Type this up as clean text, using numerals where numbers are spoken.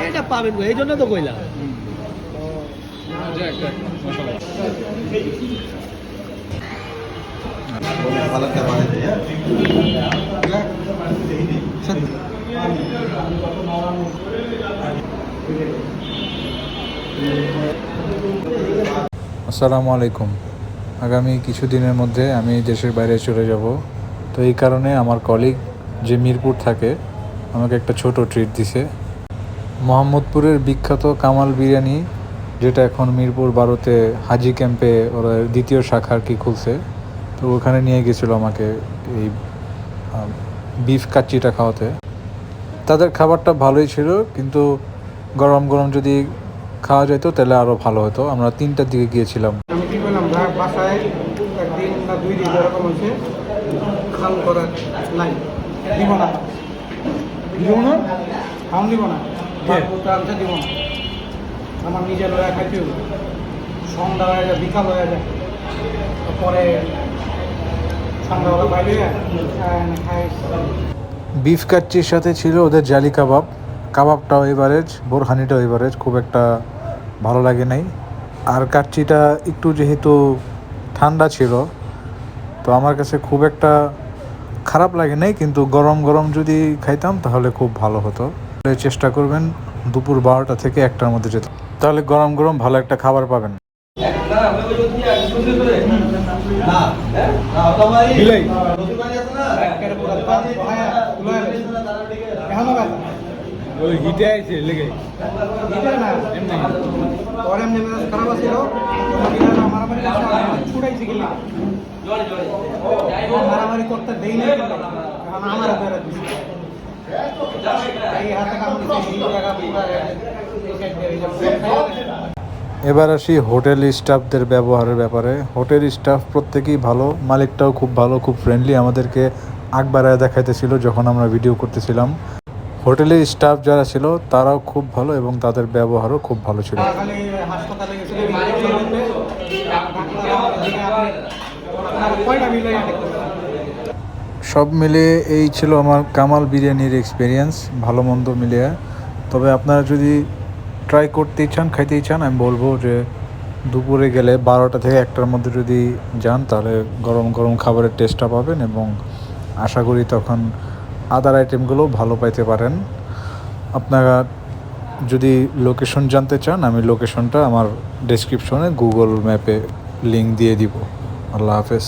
এটা পাবেন এই জন্য তো কইলাম। আসসালামু আলাইকুম। আগামী কিছুদিনের মধ্যে আমি দেশের বাইরে চলে যাব। তো এই কারণে আমার কলিগ যে মিরপুর থাকে আমাকে একটা ছোট ট্রিট দিছে। মোহাম্মদপুরের বিখ্যাত কামাল বিরিয়ানি, যেটা এখন মিরপুর 12-তে হাজি ক্যাম্পে ওরা দ্বিতীয় শাখা আর কি খুলছে, তো ওখানে নিয়ে গেছিলো আমাকে এই বিফ কাচ্চিটা খাওয়াতে। তাদের খাবারটা ভালোই ছিল, কিন্তু গরম গরম যদি খাওয়া যেত তাহলে আরও ভালো হতো। আমরা 3টার দিকে গিয়েছিলাম। আমি কি করলাম, বাসায় একদিন না 2 দিন এরকম হয়েছে, খাল করার নাই, দিব না খাওয়ান দিব না, আনতে দিব না, আমার নিজের লয়া খাইতে হবে। সন্ধ্যা হয়ে যায়, বিকাল হয়ে যায়, পরে সন্ধ্যাবেলা বাইরে খাই। বিফ কাচ্চির সাথে ছিল ওদের জালি কাবাব। কাবাবটাও এভারেজ, বোরহানিটাও এভারেজ, খুব একটা ভালো লাগে নাই। আর কাচ্চিটা একটু যেহেতু ঠান্ডা ছিল, তো আমার কাছে খুব একটা খারাপ লাগে নাই, কিন্তু গরম গরম যদি খাইতাম তাহলে খুব ভালো হতো। চেষ্টা করবেন দুপুর 12টা থেকে 1টার মধ্যে যেতে, তাহলে গরম গরম ভালো একটা খাবার পাবেন। ওই হিটে আইছে লেগে খারাপ আছিল, ছুটাইছে গেলে মারামারি করতে দেই না, আমার এবার আসি হোটেল স্টাফদের ব্যবহারের ব্যাপারে। হোটেল স্টাফ প্রত্যেকেই ভালো, মালিকটাও খুব ভালো, খুব ফ্রেন্ডলি, আমাদেরকে আগ বাড়ায় দেখাইতেছিল যখন আমরা ভিডিও করতেছিলাম। হোটেলের স্টাফ যারা ছিল তারাও খুব ভালো এবং তাদের ব্যবহারও খুব ভালো ছিল। সব মিলিয়ে এই ছিল আমার কামাল বিরিয়ানির এক্সপিরিয়েন্স, ভালো মন্দ মিলিয়ে। তবে আপনারা যদি ট্রাই করতেই চান, খাইতেই চান, আমি বলবো যে দুপুরে গেলে 12টা থেকে 1টার মধ্যে যদি যান তাহলে গরম গরম খাবারের টেস্টটা পাবেন, এবং আশা করি তখন আদার আইটেমগুলো ভালো পাইতে পারেন। আপনারা যদি লোকেশন জানতে চান, আমি লোকেশনটা আমার ডেসক্রিপশনে গুগল ম্যাপে লিঙ্ক দিয়ে দিব। আল্লাহ হাফেজ।